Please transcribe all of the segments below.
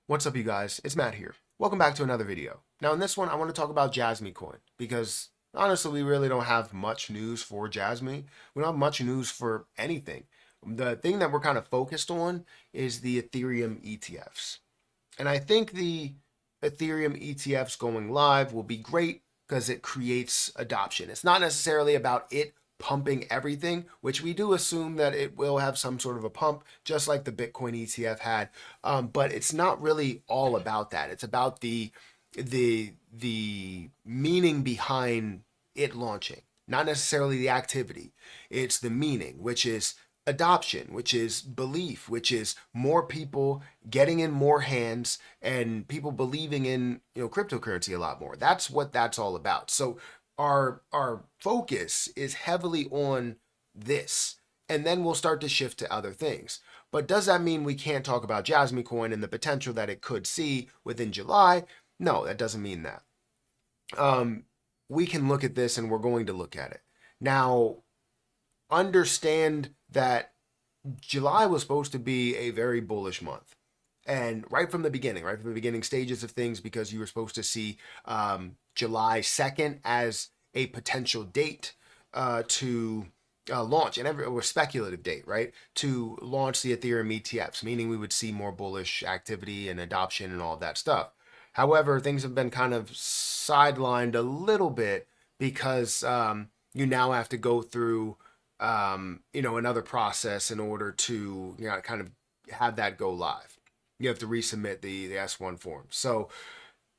What's up, you guys? It's Matt here. Welcome back to another video. Now, in this one, I want to talk about JASMY coin because honestly, we really don't have much news for JASMY. We don't have much news for anything. The thing that we're kind of focused on is the Ethereum ETFs. And I think the Ethereum ETFs going live will be great because it creates adoption. It's not necessarily about it pumping everything, which we do assume that it will have some sort of a pump, just like the Bitcoin ETF had. But it's not really all about that. It's about the meaning behind it launching, not necessarily the activity. It's the meaning, which is adoption, which is belief, which is more people getting in more hands and people believing in cryptocurrency a lot more. That's what that's all about. So our focus is heavily on this, and then we'll start to shift to other things. But does that mean we can't talk about JASMY coin and the potential that it could see within July? No, that doesn't mean that. We can look at this, and we're going to look at it now. Understand that July was supposed to be a very bullish month. And right from the beginning stages of things, because you were supposed to see July 2nd as a potential date to launch, or speculative date, right? To launch the Ethereum ETFs, meaning we would see more bullish activity and adoption and all of that stuff. However, things have been kind of sidelined a little bit because you now have to go through another process in order to kind of have that go live. You have to resubmit the S1 form. So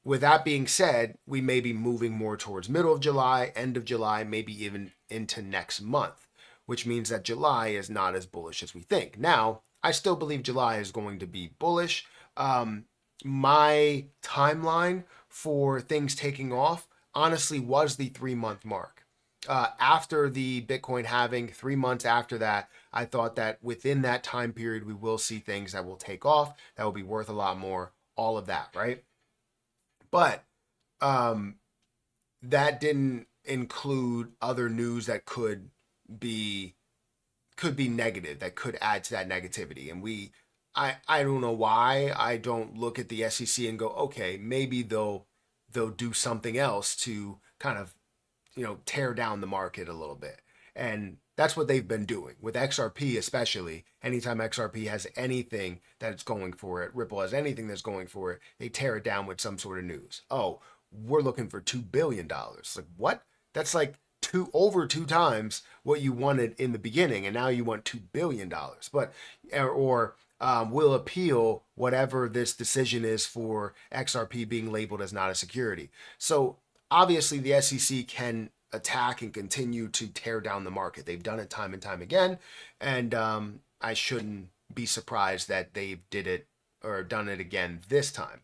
with that being said, we may be moving more towards middle of July, end of July, maybe even into next month, which means that July is not as bullish as we think. Now, I still believe July is going to be bullish. My timeline for things taking off honestly was the 3-month mark. After the Bitcoin halving, 3 months after that, I thought that within that time period, we will see things that will take off, that will be worth a lot more, all of that, right? But that didn't include other news that be could be negative, that could add to that negativity. And I don't know why I don't look at the SEC and go, okay, maybe they'll do something else to kind of tear down the market a little bit. And that's what they've been doing with XRP, especially. Anytime XRP has anything that's going for it, Ripple has anything that's going for it, they tear it down with some sort of news. Oh, we're looking for $2 billion. Like, what? That's like over two times what you wanted in the beginning, and now you want $2 billion. But will appeal whatever this decision is for XRP being labeled as not a security. So obviously the SEC can attack and continue to tear down the market. They've done it time and time again, and I shouldn't be surprised that they did it or done it again this time.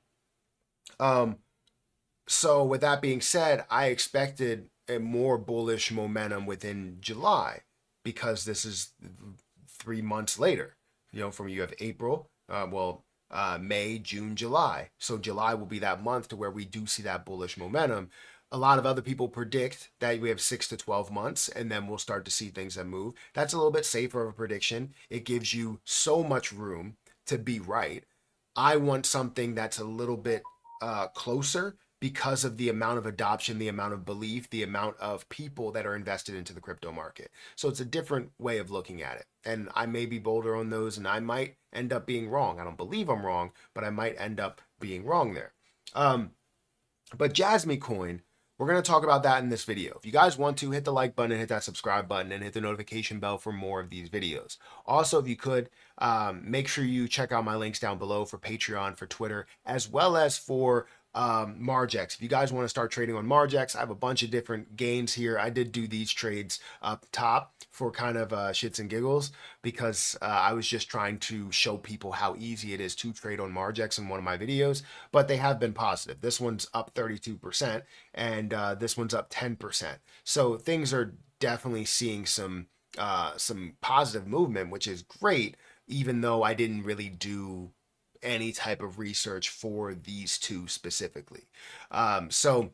So with that being said, I expected a more bullish momentum within July because this is 3 months later. From you have April, May, June, July. So July will be that month to where we do see that bullish momentum. A lot of other people predict that we have 6 to 12 months, and then we'll start to see things that move. That's a little bit safer of a prediction. It gives you so much room to be right. I want something that's a little bit closer because of the amount of adoption, the amount of belief, the amount of people that are invested into the crypto market. So it's a different way of looking at it. And I may be bolder on those, and I might end up being wrong. I don't believe I'm wrong, but I might end up being wrong there. But JASMY coin, we're going to talk about that in this video. If you guys want to, hit the like button, hit that subscribe button, and hit the notification bell for more of these videos. Also, if you could, make sure you check out my links down below for Patreon, for Twitter, as well as for Margex. If you guys want to start trading on Margex, I have a bunch of different gains here. I did do these trades up top for kind of shits and giggles because I was just trying to show people how easy it is to trade on Margex in one of my videos, but they have been positive. This one's up 32% and this one's up 10%. So things are definitely seeing some positive movement, which is great, even though I didn't really do any type of research for these two specifically. So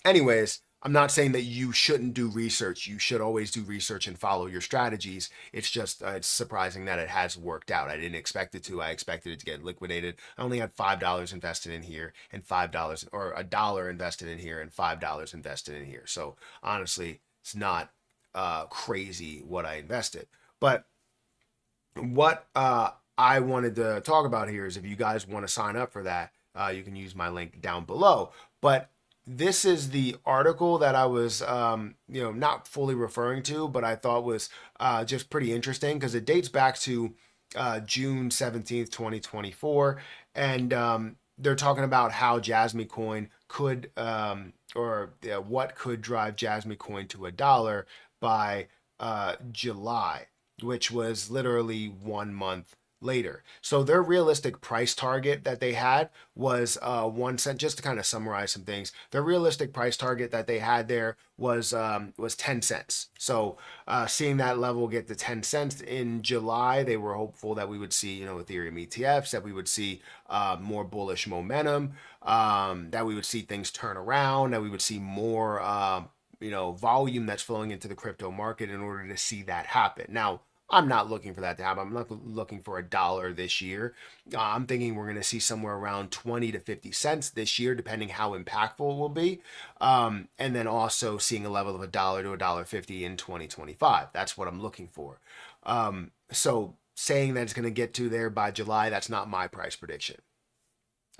anyways, I'm not saying that you shouldn't do research. You should always do research and follow your strategies. It's just it's surprising that it has worked out. I didn't expect it to. I expected it to get liquidated. I only had $5 invested in here and $5 or $1 invested in here and $5 invested in here. So honestly, it's not crazy what I invested. But what I wanted to talk about here is if you guys want to sign up for that, you can use my link down below. But this is the article that I was, not fully referring to, but I thought was just pretty interesting because it dates back to June 17th, 2024. And they're talking about how JASMY coin could, what could drive JASMY coin to $1 by July, which was literally 1 month later. So their realistic price target that they had was 1 cent. Just to kind of summarize some things, their realistic price target that they had there was 10 cents. So seeing that level get to 10 cents in July, they were hopeful that we would see, Ethereum ETFs, that we would see more bullish momentum, that we would see things turn around, that we would see more volume that's flowing into the crypto market in order to see that happen. Now, I'm not looking for that to happen. I'm not looking for $1 this year. I'm thinking we're going to see somewhere around 20 to 50 cents this year, depending how impactful it will be. And then also seeing a level of $1 to $1.50 in 2025. That's what I'm looking for. So saying that it's going to get to there by July, that's not my price prediction.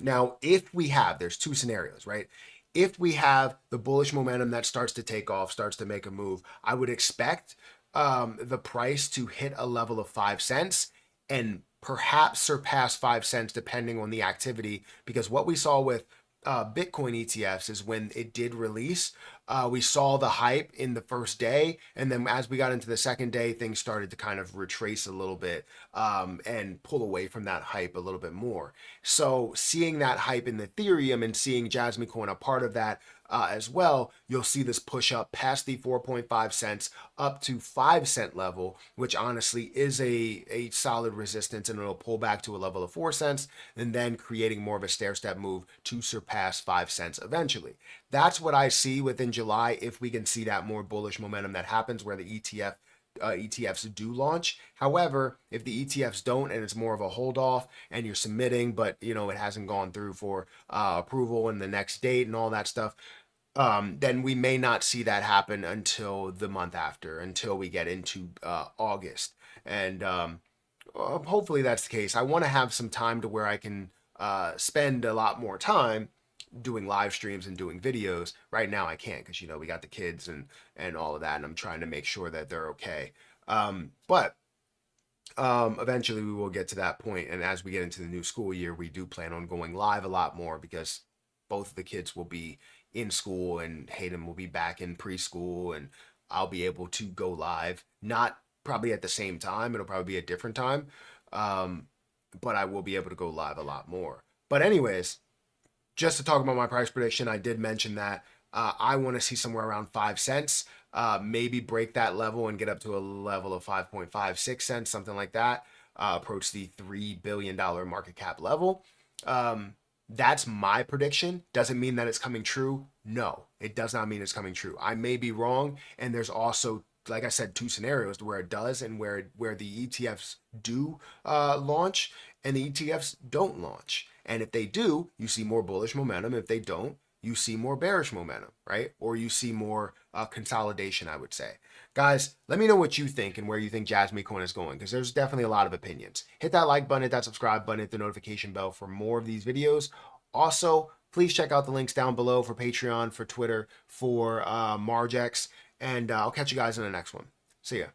Now, if we have, there's two scenarios, right? If we have the bullish momentum that starts to take off, starts to make a move, I would expect the price to hit a level of 5 cents and perhaps surpass 5 cents depending on the activity. Because what we saw with Bitcoin ETFs is when it did release, we saw the hype in the first day, and then as we got into the second day, things started to kind of retrace a little bit and pull away from that hype a little bit more. So seeing that hype in Ethereum and seeing JASMY coin a part of that as well, you'll see this push up past the 4.5 cents up to 5 cent level, which honestly is a solid resistance, and it'll pull back to a level of 4 cents and then creating more of a stair step move to surpass 5 cents eventually. That's what I see within July if we can see that more bullish momentum that happens where the ETFs do launch. However, if the ETFs don't and it's more of a hold off and you're submitting, but it hasn't gone through for approval in the next date and all that stuff, then we may not see that happen until the month after, until we get into August. And hopefully that's the case. I want to have some time to where I can spend a lot more time doing live streams and doing videos. Right now I can't because we got the kids and all of that, and I'm trying to make sure that they're okay. But eventually we will get to that point, and as we get into the new school year, we do plan on going live a lot more because both of the kids will be in school and Hayden will be back in preschool, and I'll be able to go live, not probably at the same time, it'll probably be a different time, but I will be able to go live a lot more. But anyways, just to talk about my price prediction, I did mention that I want to see somewhere around 5 cents, maybe break that level and get up to a level of 5.56 cents, something like that, approach the $3 billion market cap level. That's my prediction. Doesn't mean that it's coming true. No, it does not mean it's coming true. I may be wrong, and there's also, like I said, two scenarios where it does and where the ETFs do launch and the ETFs don't launch. And if they do, you see more bullish momentum. If they don't, you see more bearish momentum, right? Or you see more consolidation, I would say. Guys, let me know what you think and where you think JASMY coin is going, because there's definitely a lot of opinions. Hit that like button, hit that subscribe button, hit the notification bell for more of these videos. Also, please check out the links down below for Patreon, for Twitter, for Margex, and I'll catch you guys in the next one. See ya.